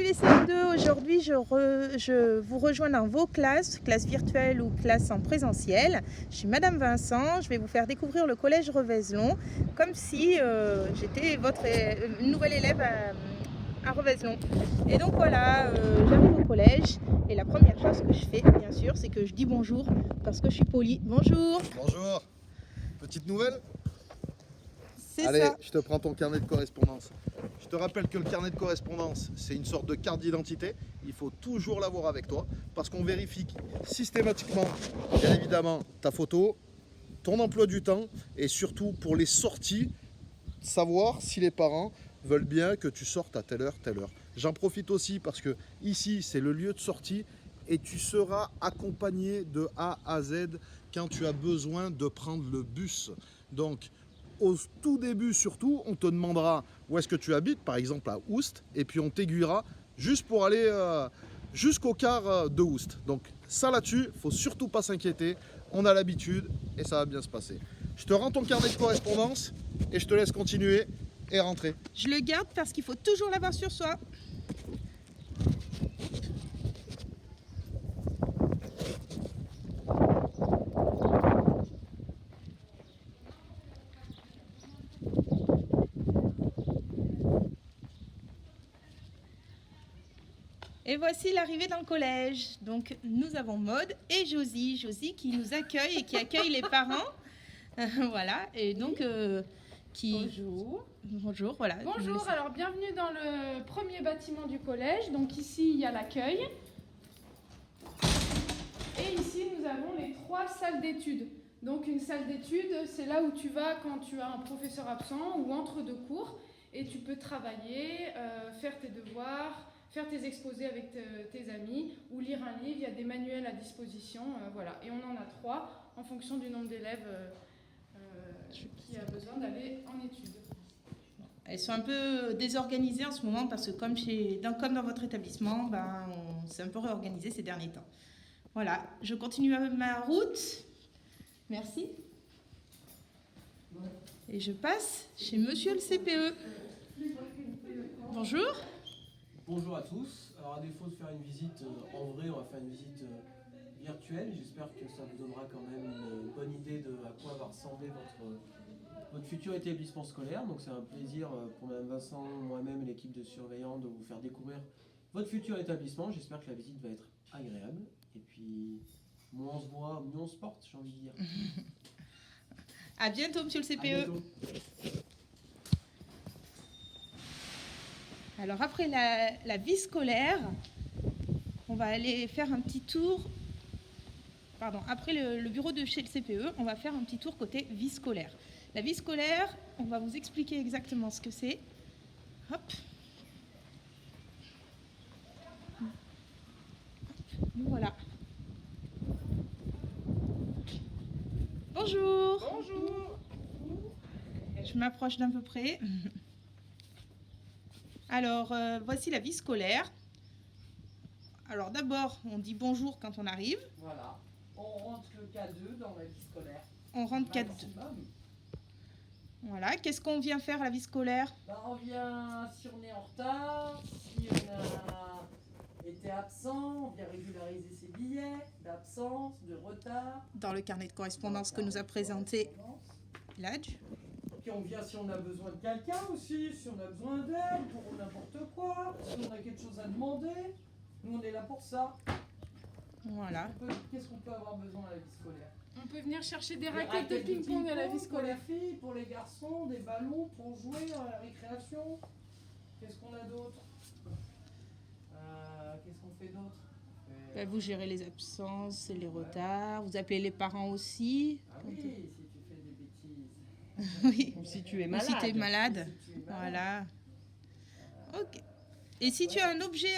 les CM2, aujourd'hui je vous rejoins dans vos classes virtuelles ou classes en présentiel. Je suis Madame Vincent, je vais vous faire découvrir le collège Revézelon, comme si j'étais votre nouvelle élève à Revézelon. Et donc voilà, j'arrive au collège et la première chose que je fais, bien sûr, c'est que je dis bonjour parce que je suis polie. Bonjour. Bonjour. Petite nouvelle ? C'est Allez, ça. je te prends ton carnet de correspondance. Je te rappelle que le carnet de correspondance, c'est une sorte de carte d'identité. Il faut toujours l'avoir avec toi parce qu'on vérifie systématiquement, bien évidemment, ta photo, ton emploi du temps et surtout pour les sorties, savoir si les parents veulent bien que tu sortes à telle heure, telle heure. J'en profite aussi parce que ici, c'est le lieu de sortie et tu seras accompagné de A à Z quand tu as besoin de prendre le bus. Donc, au tout début surtout, on te demandera où est-ce que tu habites, par exemple à Oust, et puis on t'aiguillera juste pour aller jusqu'au quart de Oust. Donc ça là-dessus, faut surtout pas s'inquiéter, on a l'habitude et ça va bien se passer. Je te rends ton carnet de correspondance et je te laisse continuer et rentrer. Je le garde parce qu'il faut toujours l'avoir sur soi. Et voici l'arrivée dans le collège. Donc nous avons Maude et Josie. Josie qui nous accueille et qui accueille les parents. Voilà. Et donc Bonjour. Bonjour, voilà. Bonjour, alors bienvenue dans le premier bâtiment du collège. Donc ici il y a l'accueil. Et ici nous avons les 3 salles d'études. Donc une salle d'études, c'est là où tu vas quand tu as un professeur absent ou entre 2 cours. Et tu peux travailler, faire tes devoirs, faire tes exposés avec tes amis ou lire un livre. Il y a des manuels à disposition. Voilà. Et on en a 3 en fonction du nombre d'élèves qui a besoin d'aller en études. Elles sont un peu désorganisées en ce moment parce que comme dans votre établissement, on s'est un peu réorganisé ces derniers temps. Voilà, je continue ma route. Merci. Et je passe chez Monsieur le CPE. Bonjour. Bonjour à tous. Alors à défaut de faire une visite en vrai, on va faire une visite virtuelle. J'espère que ça vous donnera quand même une bonne idée de à quoi va ressembler votre futur établissement scolaire. Donc c'est un plaisir pour Mme Vincent, moi-même et l'équipe de surveillants de vous faire découvrir votre futur établissement. J'espère que la visite va être agréable. Et puis, moins on se voit, mieux on se porte, j'ai envie de dire. À bientôt, Monsieur le À CPE. bientôt. Alors après la vie scolaire, on va aller faire un petit tour. Pardon, après le bureau de chez le CPE, on va faire un petit tour côté vie scolaire. La vie scolaire, on va vous expliquer exactement ce que c'est. Hop. Voilà. Bonjour. Bonjour. Je m'approche d'un peu près. Alors, voici la vie scolaire. Alors d'abord, on dit bonjour quand on arrive. Voilà, on rentre le K2 dans la vie scolaire. On rentre 4. Maximum. Voilà, qu'est-ce qu'on vient faire à la vie scolaire? On vient, si on est en retard, si on a été absent, on vient régulariser ses billets d'absence, de retard. Dans le carnet de correspondance que nous a présenté Ladj. Puis on vient si on a besoin de quelqu'un aussi, si on a besoin d'aide pour n'importe quoi, si on a quelque chose à demander. Nous on est là pour ça. Voilà. Qu'est-ce qu'on peut avoir besoin à la vie scolaire? On peut venir chercher des Des raquettes de ping-pong à la vie scolaire. Pour les filles, pour les garçons, des ballons pour jouer à la récréation. Qu'est-ce qu'on a d'autre? Qu'est-ce qu'on fait d'autre? Vous gérez les absences et les retards. Vous appelez les parents aussi. Ah oui, si tu fais des bêtises. Oui. Ou si tu es Ou malade. si tu es malade. Si tu es malade. Voilà. Ok. Et si tu as un objet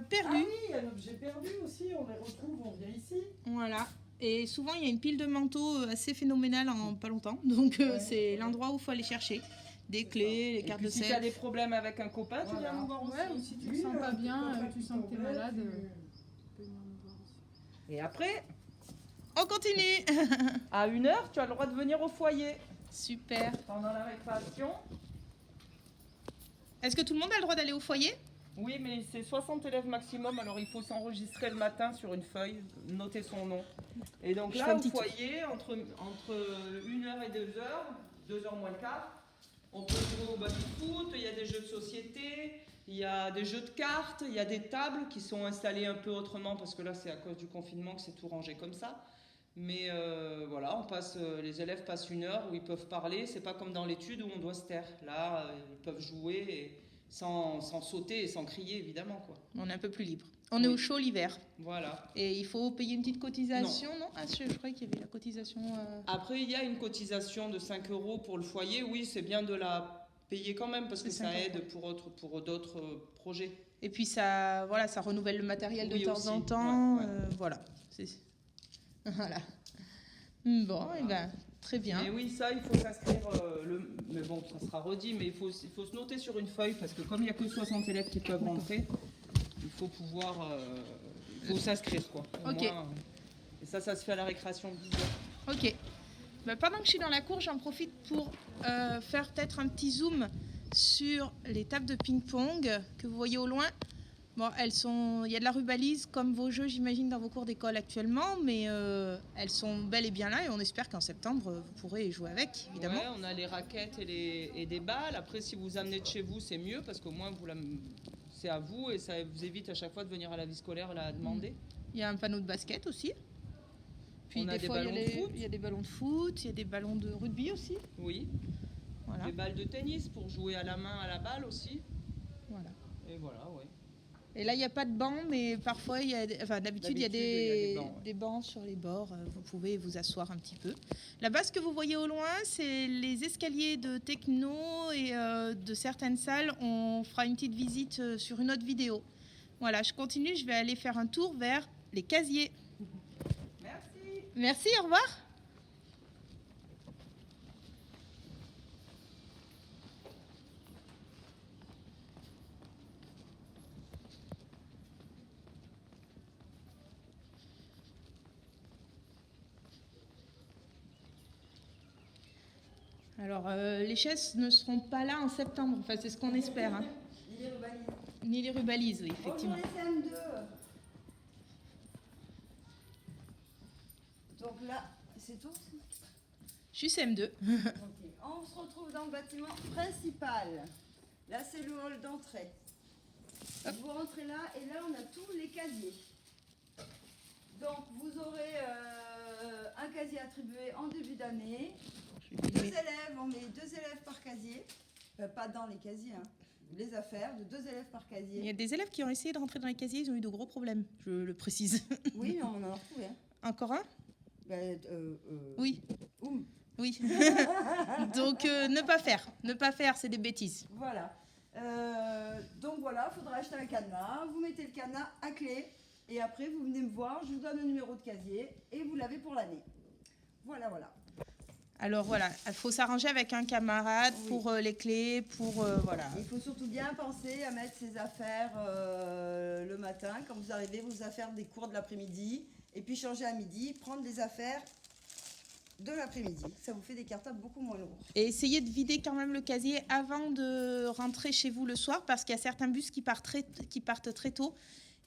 perdu. Ah oui, un objet perdu aussi, on les retrouve, on vient ici. Voilà. Et souvent, il y a une pile de manteaux assez phénoménale en pas longtemps. Donc, c'est l'endroit où il faut aller chercher. Des clés, les cartes de Si tu as sel. des problèmes avec un copain, tu viens nous voir aussi. Ouais, ou si tu te sens pas bien, tu sens que tu es malade. Et après, On continue. à 1h, tu as le droit de venir au foyer. Super. Pendant la récréation, Est-ce que tout le monde a le droit d'aller au foyer? Oui, mais c'est 60 élèves maximum, alors il faut s'enregistrer le matin sur une feuille, noter son nom. Et donc Je fais là, un au petit tour. foyer, entre 1h et 2h, 2h moins le quart, on peut jouer au baby-foot, il y a des jeux de société, il y a des jeux de cartes, il y a des tables qui sont installées un peu autrement, parce que là, c'est à cause du confinement que c'est tout rangé comme ça. Mais voilà, les élèves passent 1 heure où ils peuvent parler, c'est pas comme dans l'étude où on doit se taire. Là, ils peuvent jouer et sans sauter et sans crier, évidemment, quoi. On est un peu plus libre. On est Oui. au chaud l'hiver. Voilà. Et il faut payer une petite cotisation, non? Ah, je croyais qu'il y avait la cotisation. Après, il y a une cotisation de 5 € pour le foyer. Oui, c'est bien de la payer quand même parce que C'est ça 5 € aide pour d'autres projets. Et puis ça, voilà, ça renouvelle le matériel de Oui, temps aussi. en temps. Ouais, ouais. Voilà. Voilà. Bon, et ben, très bien. Mais oui, ça, il faut s'inscrire. Mais bon, ça sera redit, mais il faut se noter sur une feuille parce que comme il n'y a que 60 élèves qui peuvent rentrer, il faut pouvoir. Il faut s'inscrire, quoi. Au Ok. moins, et ça se fait à la récréation de 10h. Ok. Ben, pendant que je suis dans la cour, j'en profite pour faire peut-être un petit zoom sur les tables de ping-pong que vous voyez au loin. Bon, il y a de la rubalise comme vos jeux, j'imagine, dans vos cours d'école actuellement, mais elles sont bel et bien là et on espère qu'en septembre, vous pourrez y jouer avec, évidemment. Ouais, on a les raquettes et des balles. Après, si vous amenez de chez vous, c'est mieux parce qu'au moins, c'est à vous et ça vous évite à chaque fois de venir à la vie scolaire et la demander. Il y a un panneau de basket aussi. Puis On a des ballons de foot. il y a des ballons de foot, il y a des ballons de rugby aussi. Oui. Voilà. Des balles de tennis pour jouer à la main à la balle aussi. Voilà. Et voilà, ouais. Et là, il n'y a pas de banc, mais parfois, d'habitude, il y a D'habitude, bancs, ouais. des bancs sur les bords. Vous pouvez vous asseoir un petit peu. Là-bas, ce que vous voyez au loin, c'est les escaliers de techno et de certaines salles. On fera une petite visite sur une autre vidéo. Voilà, je continue. Je vais aller faire un tour vers les casiers. Merci. Merci, au revoir. Alors, les chaises ne seront pas là en septembre. Enfin, c'est ce qu'on espère. Hein. Il est rubalisé. Ni les rubalises, oui, effectivement. Bonjour les CM2. Donc là, c'est tout. Je suis CM2. Ok. On se retrouve dans le bâtiment principal. Là, c'est le hall d'entrée. Vous rentrez là et là, on a tous les casiers. Donc, vous aurez un casier attribué en début d'année. 2 élèves, on met 2 élèves par casier. Pas dans les casiers, hein. Les affaires de 2 élèves par Il y casier. a des élèves qui ont essayé de rentrer dans les casiers, ils ont eu de gros problèmes, je le précise. Oui, mais on en a retrouvé. Hein. Encore un? Oui. Oui. Donc, ne pas faire, c'est des bêtises. Voilà. Donc voilà, il faudra acheter un cadenas. Vous mettez le cadenas à clé et après vous venez me voir, je vous donne le numéro de casier et vous l'avez pour l'année. Voilà, voilà. Alors voilà, il faut s'arranger avec un camarade Oui. pour les clés, pour voilà. Il faut surtout bien penser à mettre ses affaires le matin. Quand vous arrivez, vos affaires des cours de l'après-midi et puis changer à midi, prendre les affaires de l'après-midi. Ça vous fait des cartables beaucoup moins lourds. Et essayez de vider quand même le casier avant de rentrer chez vous le soir parce qu'il y a certains bus qui partent très tôt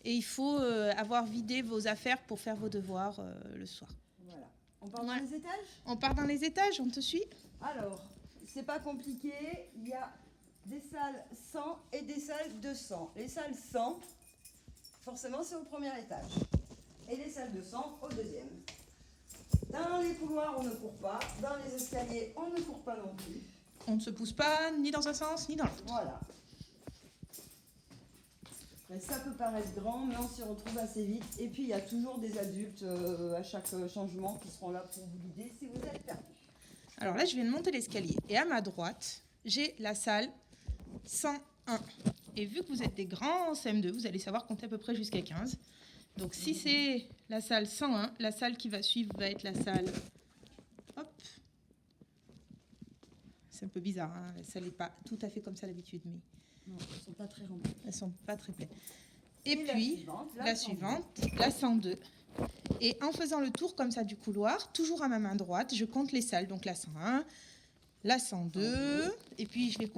et il faut avoir vidé vos affaires pour faire vos devoirs le soir. Voilà. On part dans les étages ? On part dans les étages, on te suit? Alors, c'est pas compliqué, il y a des salles 100 et des salles 200. Les salles 100, forcément, c'est au premier étage. Et les salles 200 au deuxième. Dans les couloirs, on ne court pas. Dans les escaliers, on ne court pas non plus. On ne se pousse pas ni dans un sens ni dans l'autre. Voilà. Mais ça peut paraître grand, mais on s'y retrouve assez vite. Et puis, il y a toujours des adultes à chaque changement qui seront là pour vous guider si vous êtes perdu. Alors là, je viens de monter l'escalier. Et à ma droite, j'ai la salle 101. Et vu que vous êtes des grands CM2, vous allez savoir compter à peu près jusqu'à 15. Donc si c'est la salle 101, la salle qui va suivre va être la salle... Hop. C'est un peu bizarre, hein. La salle n'est pas tout à fait comme ça d'habitude, mais Non, elles ne sont pas très remplies. elles sont pas très pleines. Et Et la puis, suivante, la suivante, la 102. Et en faisant le tour comme ça du couloir, toujours à ma main droite, je compte les salles. Donc la 101, la 102, et puis je vais compter